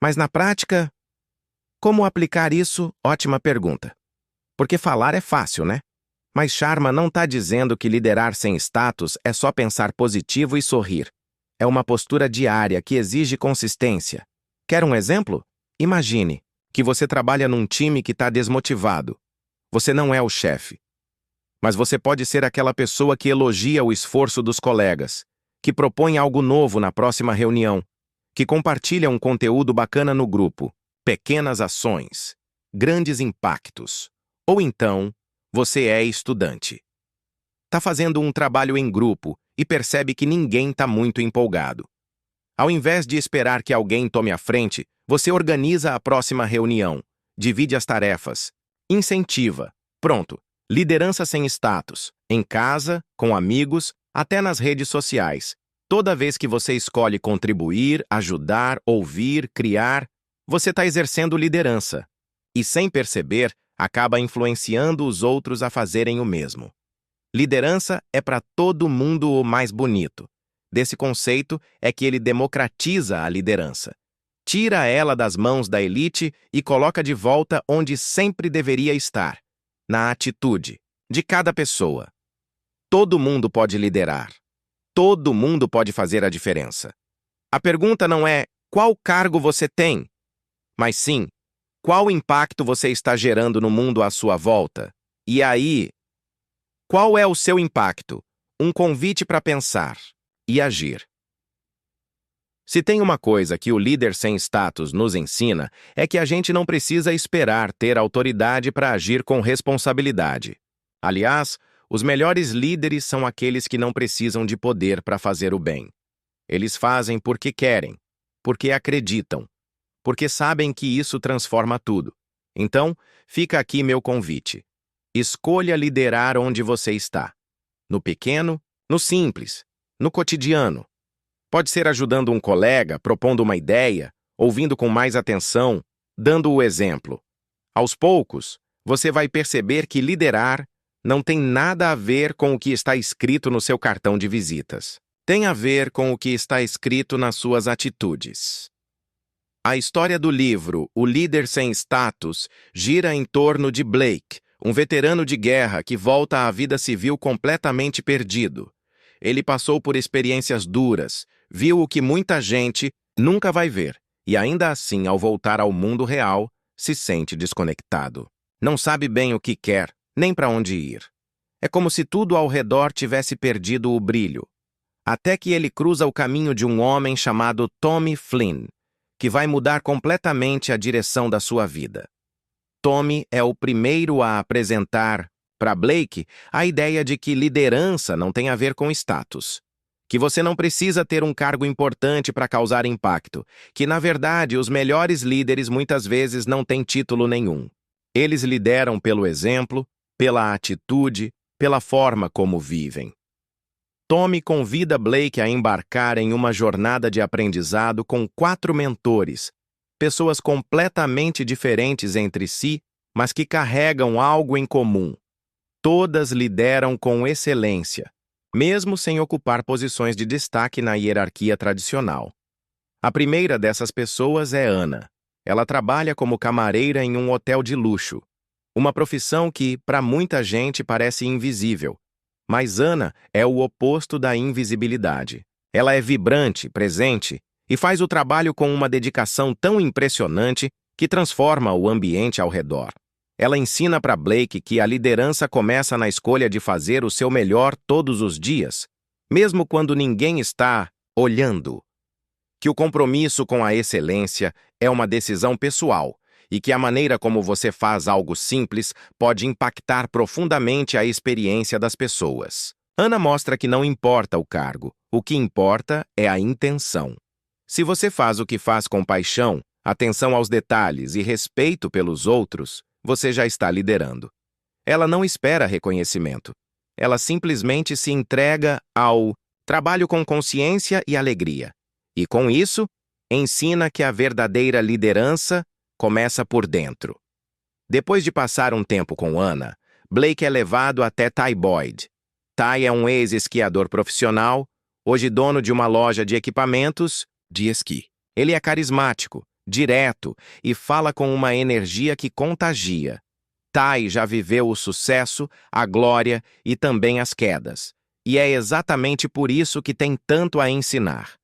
Mas na prática, como aplicar isso? Ótima pergunta. Porque falar é fácil, né? Mas Sharma não está dizendo que liderar sem status é só pensar positivo e sorrir. É uma postura diária que exige consistência. Quer um exemplo? Imagine que você trabalha num time que está desmotivado. Você não é o chefe. Mas você pode ser aquela pessoa que elogia o esforço dos colegas, que propõe algo novo na próxima reunião, que compartilha um conteúdo bacana no grupo. Pequenas ações, grandes impactos. Ou então, você é estudante. Está fazendo um trabalho em grupo e percebe que ninguém está muito empolgado. Ao invés de esperar que alguém tome a frente, você organiza a próxima reunião, divide as tarefas, incentiva. Pronto, liderança sem status, em casa, com amigos, até nas redes sociais. Toda vez que você escolhe contribuir, ajudar, ouvir, criar, você está exercendo liderança. E sem perceber, acaba influenciando os outros a fazerem o mesmo. Liderança é para todo mundo o mais bonito. Desse conceito é que ele democratiza a liderança. Tira ela das mãos da elite e coloca de volta onde sempre deveria estar, na atitude de cada pessoa. Todo mundo pode liderar. Todo mundo pode fazer a diferença. A pergunta não é qual cargo você tem, mas sim, qual impacto você está gerando no mundo à sua volta? E aí, qual é o seu impacto? Um convite para pensar e agir. Se tem uma coisa que o líder sem status nos ensina, é que a gente não precisa esperar ter autoridade para agir com responsabilidade. Aliás, os melhores líderes são aqueles que não precisam de poder para fazer o bem. Eles fazem porque querem, porque acreditam, porque sabem que isso transforma tudo. Então, fica aqui meu convite. Escolha liderar onde você está. No pequeno, no simples, no cotidiano. Pode ser ajudando um colega, propondo uma ideia, ouvindo com mais atenção, dando o exemplo. Aos poucos, você vai perceber que liderar não tem nada a ver com o que está escrito no seu cartão de visitas. Tem a ver com o que está escrito nas suas atitudes. A história do livro O Líder Sem Status gira em torno de Blake, um veterano de guerra que volta à vida civil completamente perdido. Ele passou por experiências duras, viu o que muita gente nunca vai ver, e ainda assim, ao voltar ao mundo real, se sente desconectado. Não sabe bem o que quer, nem para onde ir. É como se tudo ao redor tivesse perdido o brilho. Até que ele cruza o caminho de um homem chamado Tommy Flynn, que vai mudar completamente a direção da sua vida. Tommy é o primeiro a apresentar para Blake a ideia de que liderança não tem a ver com status, que você não precisa ter um cargo importante para causar impacto, que, na verdade, os melhores líderes muitas vezes não têm título nenhum. Eles lideram pelo exemplo, pela atitude, pela forma como vivem. Tommy convida Blake a embarcar em uma jornada de aprendizado com 4 mentores, pessoas completamente diferentes entre si, mas que carregam algo em comum. Todas lideram com excelência, mesmo sem ocupar posições de destaque na hierarquia tradicional. A primeira dessas pessoas é Ana. Ela trabalha como camareira em um hotel de luxo, uma profissão que, para muita gente, parece invisível. Mas Ana é o oposto da invisibilidade. Ela é vibrante, presente e faz o trabalho com uma dedicação tão impressionante que transforma o ambiente ao redor. Ela ensina para Blake que a liderança começa na escolha de fazer o seu melhor todos os dias, mesmo quando ninguém está olhando. Que o compromisso com a excelência é uma decisão pessoal e que a maneira como você faz algo simples pode impactar profundamente a experiência das pessoas. Ana mostra que não importa o cargo, o que importa é a intenção. Se você faz o que faz com paixão, atenção aos detalhes e respeito pelos outros, você já está liderando. Ela não espera reconhecimento. Ela simplesmente se entrega ao trabalho com consciência e alegria. E com isso, ensina que a verdadeira liderança começa por dentro. Depois de passar um tempo com Ana, Blake é levado até Ty Boyd. Ty é um ex-esquiador profissional, hoje dono de uma loja de equipamentos de esqui. Ele é carismático, direto e fala com uma energia que contagia. Tai já viveu o sucesso, a glória e também as quedas. E é exatamente por isso que tem tanto a ensinar.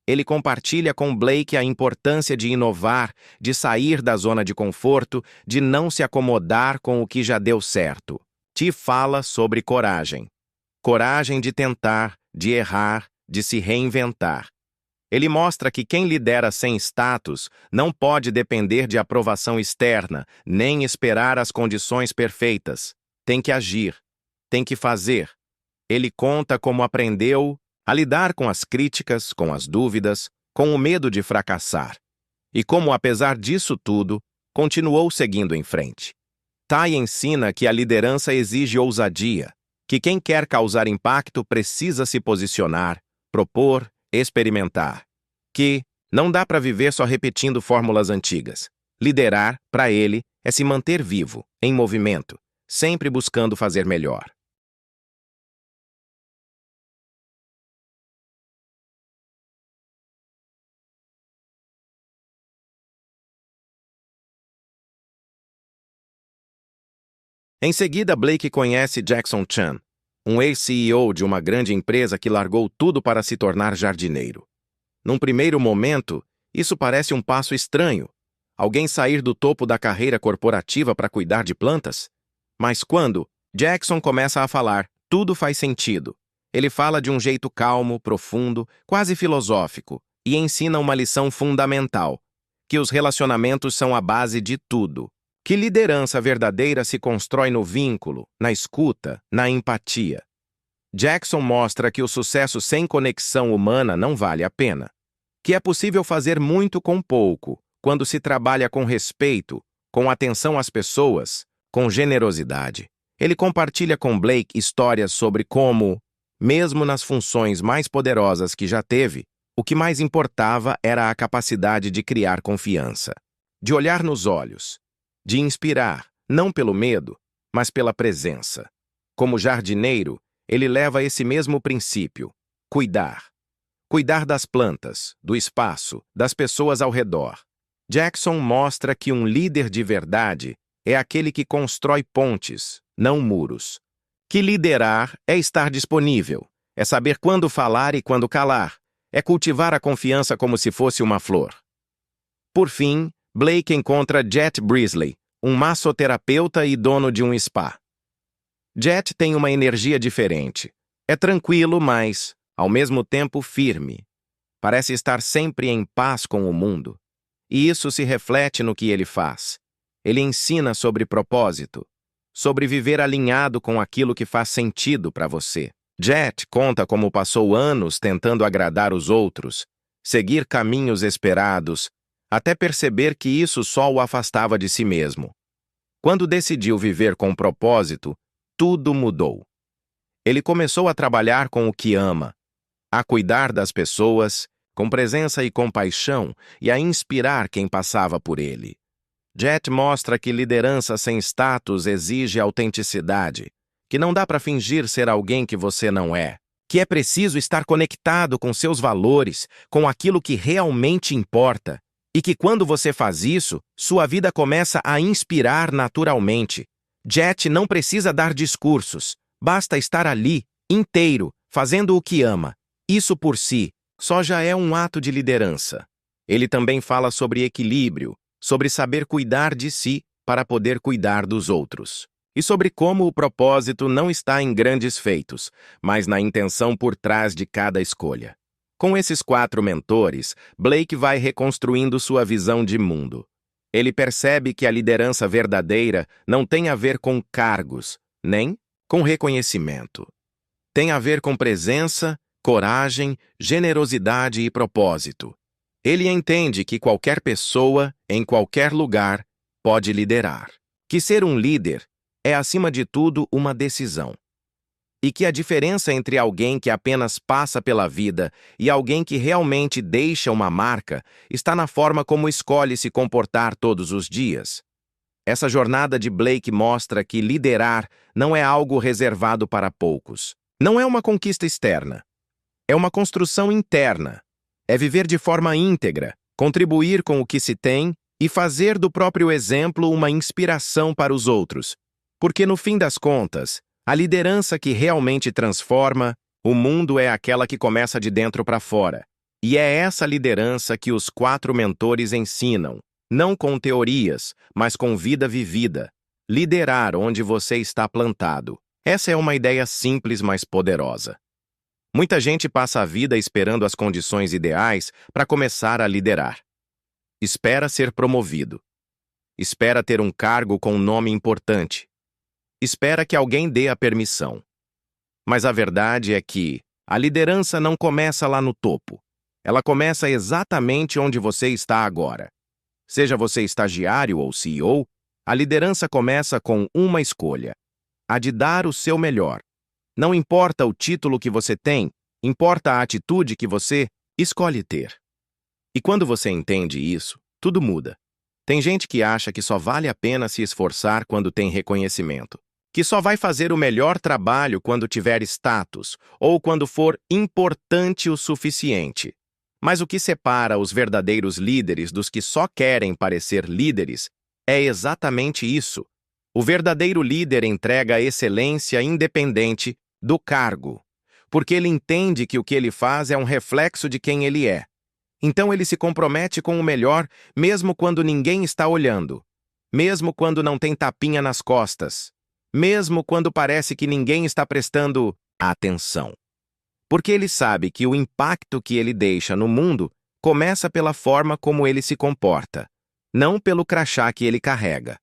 Ele compartilha com Blake a importância de inovar, de sair da zona de conforto, de não se acomodar com o que já deu certo. Ti fala sobre coragem. Coragem de tentar, de errar, de se reinventar. Ele mostra que quem lidera sem status não pode depender de aprovação externa, nem esperar as condições perfeitas. Tem que agir, tem que fazer. Ele conta como aprendeu a lidar com as críticas, com as dúvidas, com o medo de fracassar. E como, apesar disso tudo, continuou seguindo em frente. Tai ensina que a liderança exige ousadia, que quem quer causar impacto precisa se posicionar, propor, experimentar. Que não dá para viver só repetindo fórmulas antigas. Liderar, para ele, é se manter vivo, em movimento, sempre buscando fazer melhor. Em seguida, Blake conhece Jackson Chan, um ex-CEO de uma grande empresa que largou tudo para se tornar jardineiro. Num primeiro momento, isso parece um passo estranho. Alguém sair do topo da carreira corporativa para cuidar de plantas? Mas quando Jackson começa a falar, tudo faz sentido. Ele fala de um jeito calmo, profundo, quase filosófico, e ensina uma lição fundamental, que os relacionamentos são a base de tudo. Que liderança verdadeira se constrói no vínculo, na escuta, na empatia. Jackson mostra que o sucesso sem conexão humana não vale a pena. Que é possível fazer muito com pouco, quando se trabalha com respeito, com atenção às pessoas, com generosidade. Ele compartilha com Blake histórias sobre como, mesmo nas funções mais poderosas que já teve, o que mais importava era a capacidade de criar confiança, de olhar nos olhos, de inspirar, não pelo medo, mas pela presença. Como jardineiro, ele leva esse mesmo princípio: cuidar. Cuidar das plantas, do espaço, das pessoas ao redor. Jackson mostra que um líder de verdade é aquele que constrói pontes, não muros. Que liderar é estar disponível, é saber quando falar e quando calar, é cultivar a confiança como se fosse uma flor. Por fim, Blake encontra Jet Brisley, um massoterapeuta e dono de um spa. Jet tem uma energia diferente. É tranquilo, mas, ao mesmo tempo, firme. Parece estar sempre em paz com o mundo. E isso se reflete no que ele faz. Ele ensina sobre propósito, sobre viver alinhado com aquilo que faz sentido para você. Jet conta como passou anos tentando agradar os outros, seguir caminhos esperados, até perceber que isso só o afastava de si mesmo. Quando decidiu viver com propósito, tudo mudou. Ele começou a trabalhar com o que ama, a cuidar das pessoas, com presença e compaixão, e a inspirar quem passava por ele. Jet mostra que liderança sem status exige autenticidade, que não dá para fingir ser alguém que você não é, que é preciso estar conectado com seus valores, com aquilo que realmente importa, e que quando você faz isso, sua vida começa a inspirar naturalmente. Jet não precisa dar discursos, basta estar ali, inteiro, fazendo o que ama. Isso por si só já é um ato de liderança. Ele também fala sobre equilíbrio, sobre saber cuidar de si para poder cuidar dos outros. E sobre como o propósito não está em grandes feitos, mas na intenção por trás de cada escolha. Com esses 4 mentores, Blake vai reconstruindo sua visão de mundo. Ele percebe que a liderança verdadeira não tem a ver com cargos, nem com reconhecimento. Tem a ver com presença, coragem, generosidade e propósito. Ele entende que qualquer pessoa, em qualquer lugar, pode liderar. Que ser um líder é, acima de tudo, uma decisão. E que a diferença entre alguém que apenas passa pela vida e alguém que realmente deixa uma marca está na forma como escolhe se comportar todos os dias. Essa jornada de Blake mostra que liderar não é algo reservado para poucos. Não é uma conquista externa. É uma construção interna. É viver de forma íntegra, contribuir com o que se tem e fazer do próprio exemplo uma inspiração para os outros. Porque, no fim das contas, a liderança que realmente transforma o mundo é aquela que começa de dentro para fora. E é essa liderança que os 4 mentores ensinam, não com teorias, mas com vida vivida. Liderar onde você está plantado. Essa é uma ideia simples, mas poderosa. Muita gente passa a vida esperando as condições ideais para começar a liderar. Espera ser promovido. Espera ter um cargo com um nome importante. Espera que alguém dê a permissão. Mas a verdade é que a liderança não começa lá no topo. Ela começa exatamente onde você está agora. Seja você estagiário ou CEO, a liderança começa com uma escolha: a de dar o seu melhor. Não importa o título que você tem, importa a atitude que você escolhe ter. E quando você entende isso, tudo muda. Tem gente que acha que só vale a pena se esforçar quando tem reconhecimento, que só vai fazer o melhor trabalho quando tiver status ou quando for importante o suficiente. Mas o que separa os verdadeiros líderes dos que só querem parecer líderes é exatamente isso. O verdadeiro líder entrega a excelência independente do cargo, porque ele entende que o que ele faz é um reflexo de quem ele é. Então ele se compromete com o melhor, mesmo quando ninguém está olhando, mesmo quando não tem tapinha nas costas, mesmo quando parece que ninguém está prestando atenção. Porque ele sabe que o impacto que ele deixa no mundo começa pela forma como ele se comporta, não pelo crachá que ele carrega.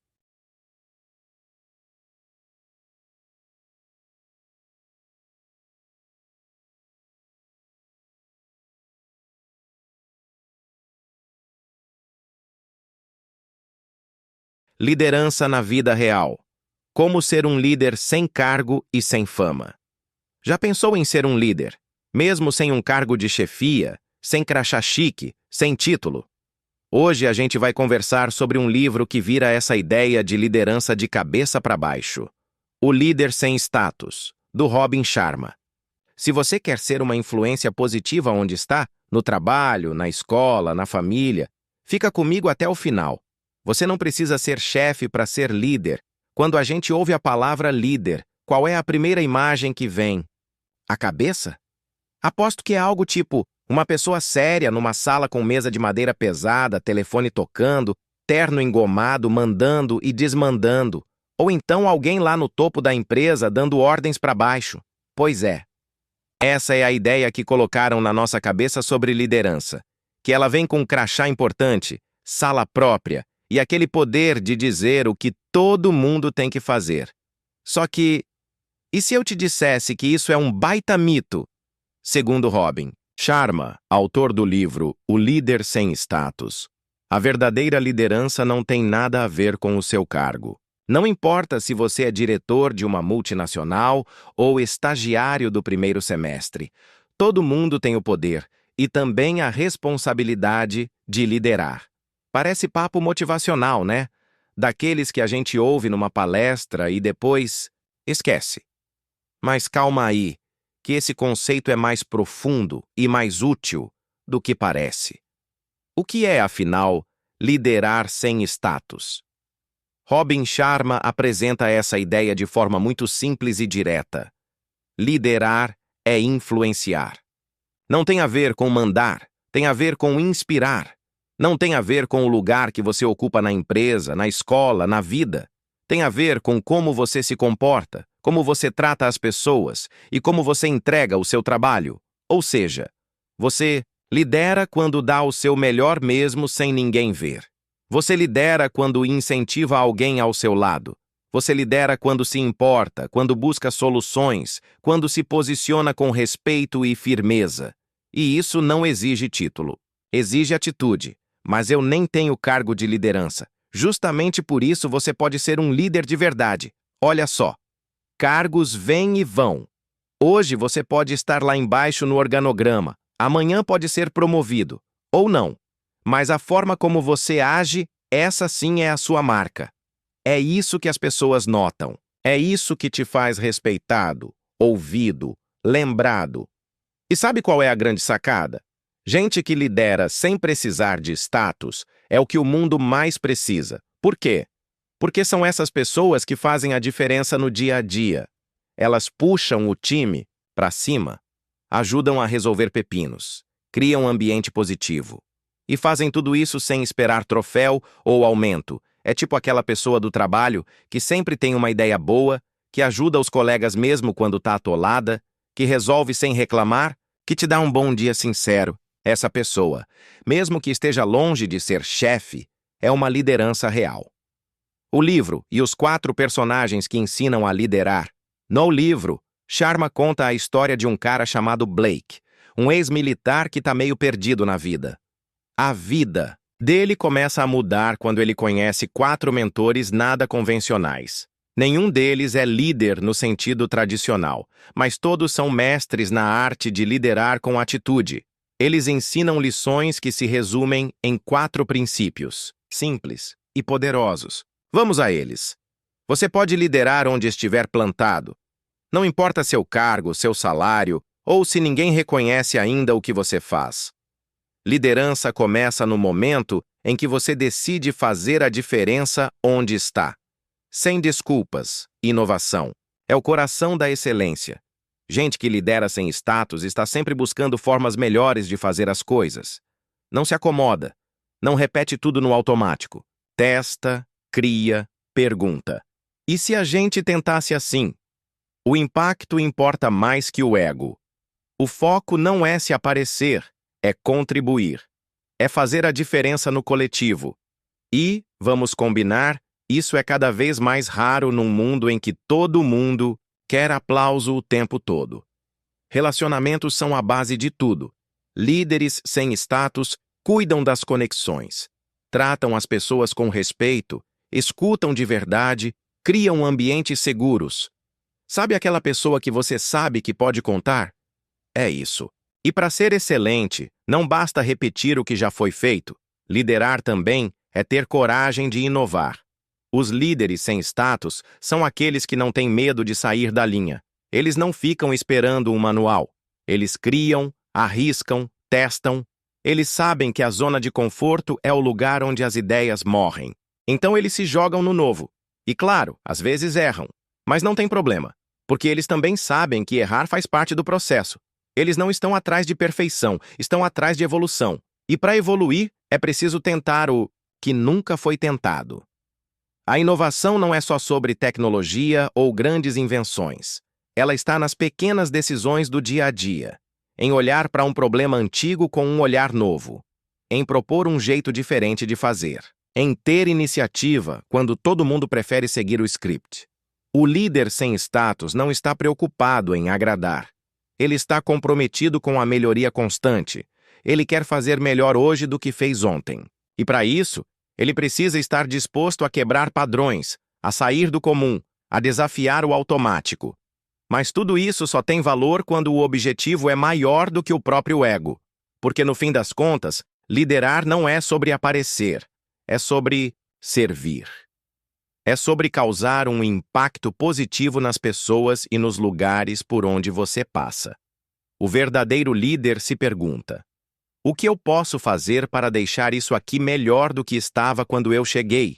Liderança na vida real. Como ser um líder sem cargo e sem fama. Já pensou em ser um líder, mesmo sem um cargo de chefia, sem crachá chique, sem título? Hoje a gente vai conversar sobre um livro que vira essa ideia de liderança de cabeça para baixo. O Líder Sem Status, do Robin Sharma. Se você quer ser uma influência positiva onde está, no trabalho, na escola, na família, fica comigo até o final. Você não precisa ser chefe para ser líder. Quando a gente ouve a palavra líder, qual é a primeira imagem que vem? A cabeça? Aposto que é algo tipo uma pessoa séria numa sala com mesa de madeira pesada, telefone tocando, terno engomado, mandando e desmandando. Ou então alguém lá no topo da empresa dando ordens para baixo. Pois é. Essa é a ideia que colocaram na nossa cabeça sobre liderança. Que ela vem com um crachá importante, sala própria e aquele poder de dizer o que todo mundo tem que fazer. Só que, e se eu te dissesse que isso é um baita mito? Segundo Robin Sharma, autor do livro O Líder Sem Status, a verdadeira liderança não tem nada a ver com o seu cargo. Não importa se você é diretor de uma multinacional ou estagiário do primeiro semestre. Todo mundo tem o poder e também a responsabilidade de liderar. Parece papo motivacional, né? Daqueles que a gente ouve numa palestra e depois esquece. Mas calma aí, que esse conceito é mais profundo e mais útil do que parece. O que é, afinal, liderar sem status? Robin Sharma apresenta essa ideia de forma muito simples e direta. Liderar é influenciar. Não tem a ver com mandar, tem a ver com inspirar. Não tem a ver com o lugar que você ocupa na empresa, na escola, na vida. Tem a ver com como você se comporta, como você trata as pessoas e como você entrega o seu trabalho. Ou seja, você lidera quando dá o seu melhor mesmo sem ninguém ver. Você lidera quando incentiva alguém ao seu lado. Você lidera quando se importa, quando busca soluções, quando se posiciona com respeito e firmeza. E isso não exige título. Exige atitude. Mas eu nem tenho cargo de liderança. Justamente por isso você pode ser um líder de verdade. Olha só. Cargos vêm e vão. Hoje você pode estar lá embaixo no organograma. Amanhã pode ser promovido. Ou não. Mas a forma como você age, essa sim é a sua marca. É isso que as pessoas notam. É isso que te faz respeitado, ouvido, lembrado. E sabe qual é a grande sacada? Gente que lidera sem precisar de status é o que o mundo mais precisa. Por quê? Porque são essas pessoas que fazem a diferença no dia a dia. Elas puxam o time para cima, ajudam a resolver pepinos, criam um ambiente positivo. E fazem tudo isso sem esperar troféu ou aumento. É tipo aquela pessoa do trabalho que sempre tem uma ideia boa, que ajuda os colegas mesmo quando está atolada, que resolve sem reclamar, que te dá um bom dia sincero. Essa pessoa, mesmo que esteja longe de ser chefe, é uma liderança real. O livro e os 4 personagens que ensinam a liderar. No livro, Sharma conta a história de um cara chamado Blake, um ex-militar que está meio perdido na vida. A vida dele começa a mudar quando ele conhece 4 mentores nada convencionais. Nenhum deles é líder no sentido tradicional, mas todos são mestres na arte de liderar com atitude. Eles ensinam lições que se resumem em 4 princípios, simples e poderosos. Vamos a eles. Você pode liderar onde estiver plantado. Não importa seu cargo, seu salário, ou se ninguém reconhece ainda o que você faz. Liderança começa no momento em que você decide fazer a diferença onde está. Sem desculpas, inovação. É o coração da excelência. Gente que lidera sem status está sempre buscando formas melhores de fazer as coisas. Não se acomoda. Não repete tudo no automático. Testa, cria, pergunta. E se a gente tentasse assim? O impacto importa mais que o ego. O foco não é se aparecer, é contribuir. É fazer a diferença no coletivo. E, vamos combinar, isso é cada vez mais raro num mundo em que todo mundo quer aplauso o tempo todo. Relacionamentos são a base de tudo. Líderes sem status cuidam das conexões. Tratam as pessoas com respeito, escutam de verdade, criam ambientes seguros. Sabe aquela pessoa que você sabe que pode contar? É isso. E para ser excelente, não basta repetir o que já foi feito. Liderar também é ter coragem de inovar. Os líderes sem status são aqueles que não têm medo de sair da linha. Eles não ficam esperando um manual. Eles criam, arriscam, testam. Eles sabem que a zona de conforto é o lugar onde as ideias morrem. Então eles se jogam no novo. E claro, às vezes erram. Mas não tem problema, porque eles também sabem que errar faz parte do processo. Eles não estão atrás de perfeição, estão atrás de evolução. E para evoluir, é preciso tentar o que nunca foi tentado. A inovação não é só sobre tecnologia ou grandes invenções. Ela está nas pequenas decisões do dia a dia, em olhar para um problema antigo com um olhar novo, em propor um jeito diferente de fazer, em ter iniciativa quando todo mundo prefere seguir o script. O líder sem status não está preocupado em agradar. Ele está comprometido com a melhoria constante. Ele quer fazer melhor hoje do que fez ontem. E para isso, ele precisa estar disposto a quebrar padrões, a sair do comum, a desafiar o automático. Mas tudo isso só tem valor quando o objetivo é maior do que o próprio ego. Porque, no fim das contas, liderar não é sobre aparecer, é sobre servir. É sobre causar um impacto positivo nas pessoas e nos lugares por onde você passa. O verdadeiro líder se pergunta: o que eu posso fazer para deixar isso aqui melhor do que estava quando eu cheguei?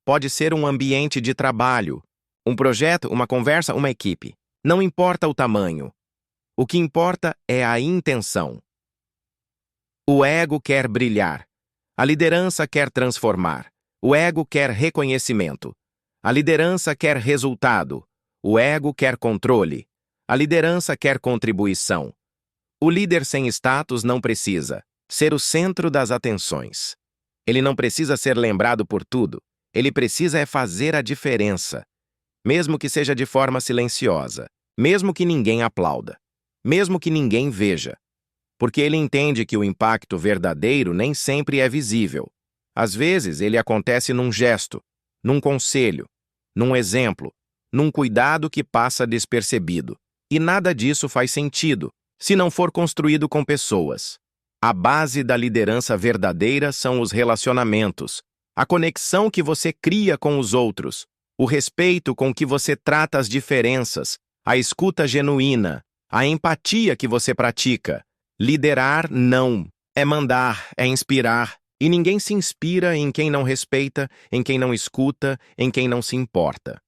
Pode ser um ambiente de trabalho, um projeto, uma conversa, uma equipe. Não importa o tamanho. O que importa é a intenção. O ego quer brilhar. A liderança quer transformar. O ego quer reconhecimento. A liderança quer resultado. O ego quer controle. A liderança quer contribuição. O líder sem status não precisa ser o centro das atenções. Ele não precisa ser lembrado por tudo. Ele precisa é fazer a diferença. Mesmo que seja de forma silenciosa. Mesmo que ninguém aplauda. Mesmo que ninguém veja. Porque ele entende que o impacto verdadeiro nem sempre é visível. Às vezes, ele acontece num gesto, num conselho, num exemplo, num cuidado que passa despercebido. E nada disso faz sentido se não for construído com pessoas. A base da liderança verdadeira são os relacionamentos, a conexão que você cria com os outros, o respeito com que você trata as diferenças, a escuta genuína, a empatia que você pratica. Liderar não. É mandar, é inspirar. E ninguém se inspira em quem não respeita, em quem não escuta, em quem não se importa.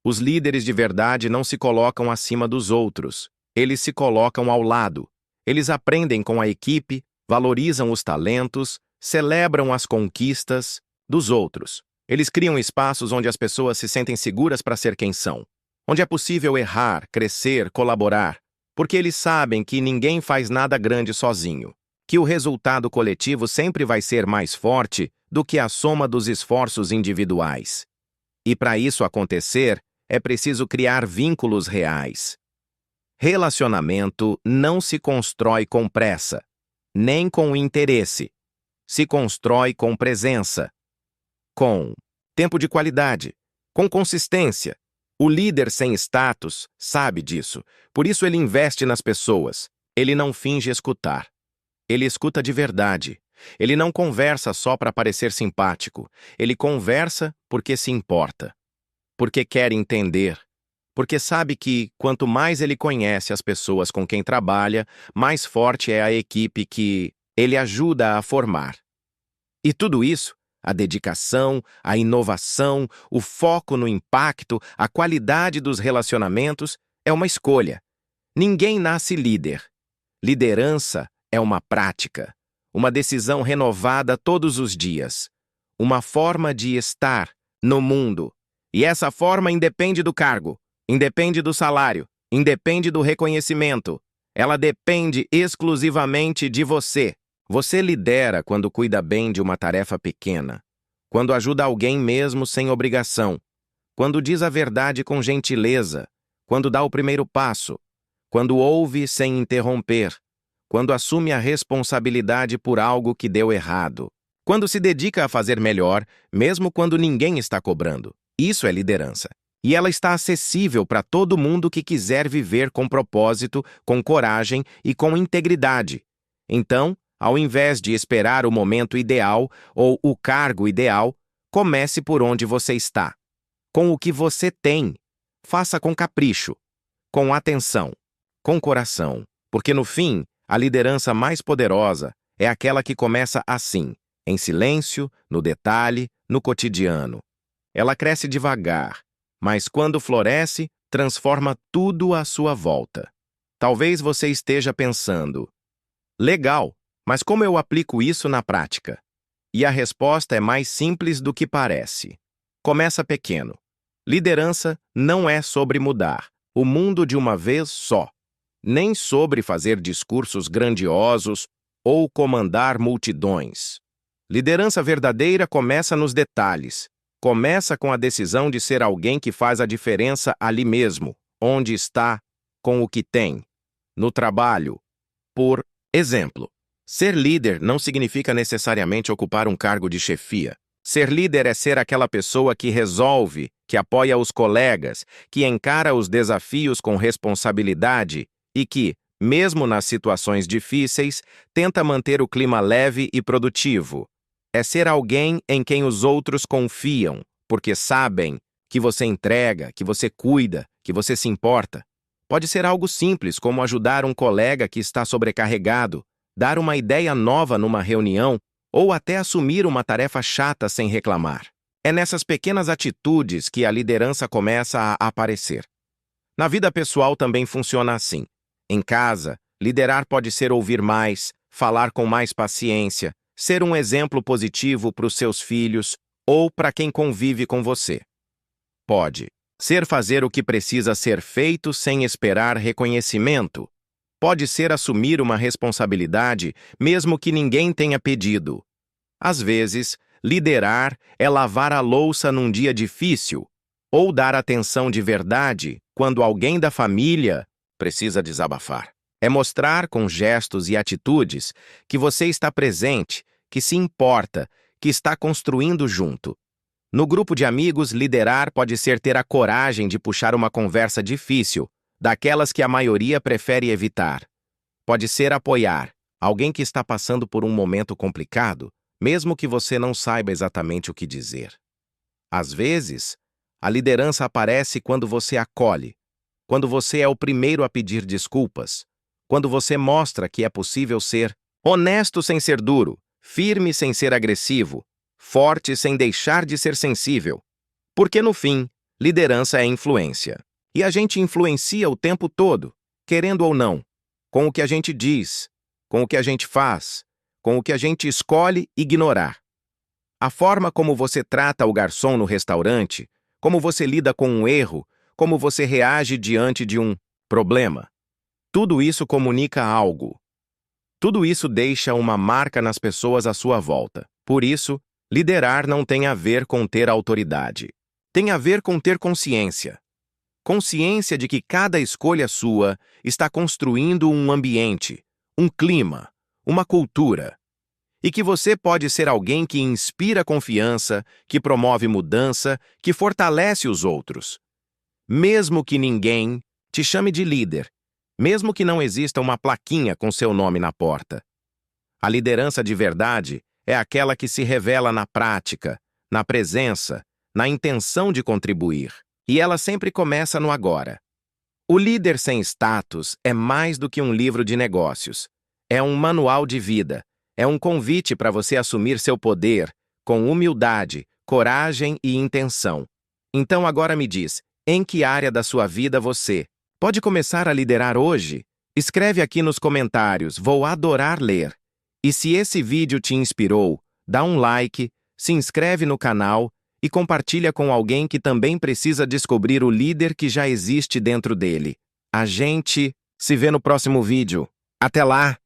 Os líderes de verdade não se colocam acima dos outros. Eles se colocam ao lado. Eles aprendem com a equipe, valorizam os talentos, celebram as conquistas dos outros. Eles criam espaços onde as pessoas se sentem seguras para ser quem são, onde é possível errar, crescer, colaborar, porque eles sabem que ninguém faz nada grande sozinho, que o resultado coletivo sempre vai ser mais forte do que a soma dos esforços individuais. E para isso acontecer, é preciso criar vínculos reais. Relacionamento não se constrói com pressa, nem com interesse. Se constrói com presença, com tempo de qualidade, com consistência. O líder sem status sabe disso, por isso ele investe nas pessoas. Ele não finge escutar. Ele escuta de verdade. Ele não conversa só para parecer simpático. Ele conversa porque se importa, porque quer entender, porque sabe que, quanto mais ele conhece as pessoas com quem trabalha, mais forte é a equipe que ele ajuda a formar. E tudo isso, a dedicação, a inovação, o foco no impacto, a qualidade dos relacionamentos, é uma escolha. Ninguém nasce líder. Liderança é uma prática, uma decisão renovada todos os dias, uma forma de estar no mundo. E essa forma independe do cargo, independe do salário, independe do reconhecimento. Ela depende exclusivamente de você. Você lidera quando cuida bem de uma tarefa pequena, quando ajuda alguém mesmo sem obrigação, quando diz a verdade com gentileza, quando dá o primeiro passo, quando ouve sem interromper, quando assume a responsabilidade por algo que deu errado, quando se dedica a fazer melhor, mesmo quando ninguém está cobrando. Isso é liderança. E ela está acessível para todo mundo que quiser viver com propósito, com coragem e com integridade. Então, ao invés de esperar o momento ideal ou o cargo ideal, comece por onde você está. Com o que você tem. Faça com capricho, com atenção, com coração. Porque no fim, a liderança mais poderosa é aquela que começa assim, em silêncio, no detalhe, no cotidiano. Ela cresce devagar, mas quando floresce, transforma tudo à sua volta. Talvez você esteja pensando, legal, mas como eu aplico isso na prática? E a resposta é mais simples do que parece. Começa pequeno. Liderança não é sobre mudar o mundo de uma vez só, nem sobre fazer discursos grandiosos ou comandar multidões. Liderança verdadeira começa nos detalhes. Começa com a decisão de ser alguém que faz a diferença ali mesmo, onde está, com o que tem, no trabalho. Por exemplo, ser líder não significa necessariamente ocupar um cargo de chefia. Ser líder é ser aquela pessoa que resolve, que apoia os colegas, que encara os desafios com responsabilidade e que, mesmo nas situações difíceis, tenta manter o clima leve e produtivo. É ser alguém em quem os outros confiam, porque sabem que você entrega, que você cuida, que você se importa. Pode ser algo simples, como ajudar um colega que está sobrecarregado, dar uma ideia nova numa reunião ou até assumir uma tarefa chata sem reclamar. É nessas pequenas atitudes que a liderança começa a aparecer. Na vida pessoal também funciona assim. Em casa, liderar pode ser ouvir mais, falar com mais paciência, ser um exemplo positivo para os seus filhos ou para quem convive com você. Pode ser fazer o que precisa ser feito sem esperar reconhecimento. Pode ser assumir uma responsabilidade mesmo que ninguém tenha pedido. Às vezes, liderar é lavar a louça num dia difícil ou dar atenção de verdade quando alguém da família precisa desabafar. É mostrar com gestos e atitudes que você está presente, que se importa, que está construindo junto. No grupo de amigos, liderar pode ser ter a coragem de puxar uma conversa difícil, daquelas que a maioria prefere evitar. Pode ser apoiar alguém que está passando por um momento complicado, mesmo que você não saiba exatamente o que dizer. Às vezes, a liderança aparece quando você acolhe, quando você é o primeiro a pedir desculpas, Quando você mostra que é possível ser honesto sem ser duro, firme sem ser agressivo, forte sem deixar de ser sensível. Porque, no fim, liderança é influência. E a gente influencia o tempo todo, querendo ou não, com o que a gente diz, com o que a gente faz, com o que a gente escolhe ignorar. A forma como você trata o garçom no restaurante, como você lida com um erro, como você reage diante de um problema. Tudo isso comunica algo. Tudo isso deixa uma marca nas pessoas à sua volta. Por isso, liderar não tem a ver com ter autoridade. Tem a ver com ter consciência. Consciência de que cada escolha sua está construindo um ambiente, um clima, uma cultura. E que você pode ser alguém que inspira confiança, que promove mudança, que fortalece os outros. Mesmo que ninguém te chame de líder, mesmo que não exista uma plaquinha com seu nome na porta. A liderança de verdade é aquela que se revela na prática, na presença, na intenção de contribuir. E ela sempre começa no agora. O líder sem status é mais do que um livro de negócios. É um manual de vida. É um convite para você assumir seu poder com humildade, coragem e intenção. Então agora me diz, em que área da sua vida você pode começar a liderar hoje? Escreve aqui nos comentários, vou adorar ler. E se esse vídeo te inspirou, dá um like, se inscreve no canal e compartilha com alguém que também precisa descobrir o líder que já existe dentro dele. A gente se vê no próximo vídeo. Até lá!